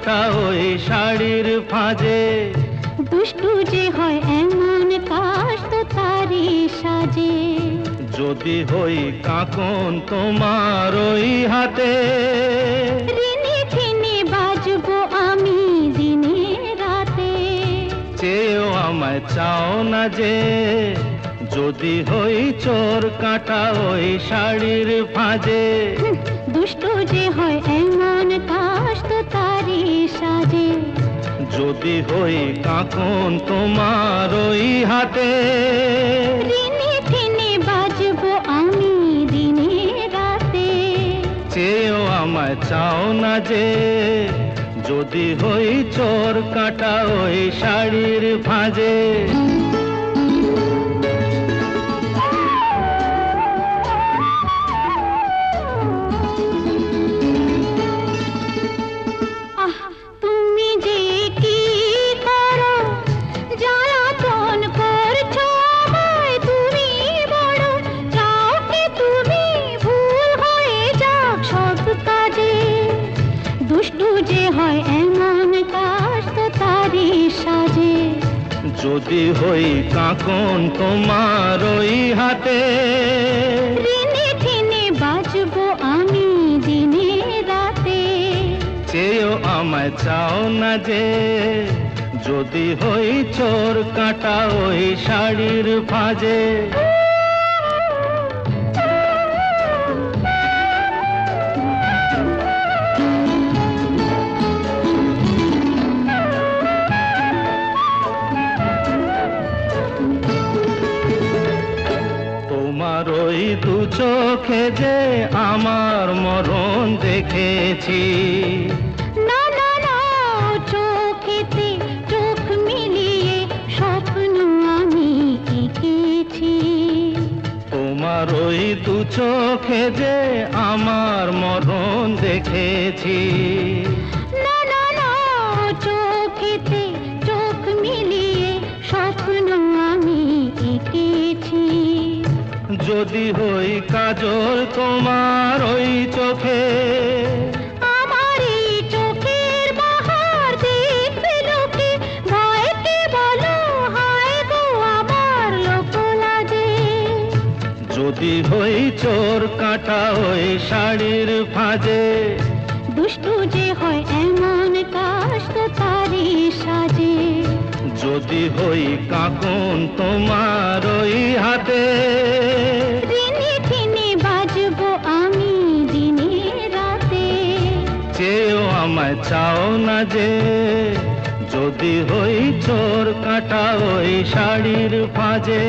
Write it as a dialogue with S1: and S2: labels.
S1: কাটা ওই শাড়ির ফাঁজে।
S2: দুষ্টু যে হয় এমন কাশ তো তারি সাজে।
S1: যদি হই কাঁকন তোমার ওই হাতে,
S2: ঋণে ঠেনে বাজবো আমি দিনে রাতে।
S1: চেয়েও আমায় চাও না যে, যদি হই চোর কাটা ওই শাড়ির ফাঁজে।
S2: দুষ্টু যে হয় এমন কাশ তো তারি সাজে।
S1: যদি হই কাঁকন তোমার ওই হাতে,
S2: ঋণে ঠেনে বাজবো আমি দিনে রাতে।
S1: চেয়েও আমায় চাও না যে, যদি হই চোর কাটা ওই শাড়ির ফাঁজে।
S2: তুমি যে কি করো, জ্বালাতন করছো আমায় তুমি বড়। চাও কি তুমি ভুল হয়ে যাক সব কাজে। দুষ্টু যে হয় এমন কাশ তো তারি সাজে।
S1: যদি হই কাঁকন তোমার ওই হাতে,
S2: ঋণে ঠেনে বাজবো আমি দিনে রাতে।
S1: চেয়েও আমায় চাও না যে, যদি হই চোর কাটা ওই শাড়ির ফাঁজে। তোমার ওই দু চোখে যে আমার মরণ দেখেছি।
S2: না না না, চোখেতে চোখ মিলিয়ে স্বপ্ন আমি এঁকেছি।
S1: তোমার ওই দু চোখে যে আমার মরণ দেখেছি।
S2: না না না, চোখেতে চোখ মিলিয়ে স্বপ্ন আমি এঁকেছি।
S1: যদি হই কাজল তোমার ওই চোখে,
S2: আমার এই চোখের বাহার দেখবে লোকে। ভয়কে বলো হায় গো আমার লোক লাজে।
S1: যদি হই চোর কাটা ওই শাড়ির ফাঁজে।
S2: দুষ্টু যে হয় এমন কাশ তো তারি সাজে।
S1: যদি হই কাঁকন তোমার ওই হাতে,
S2: ঋণে ঠেনে বাজবো আমি দিনে রাতে।
S1: চেয়েও আমায় চাও না যে, যদি হই চোর কাটা ওই শাড়ির ফাঁজে।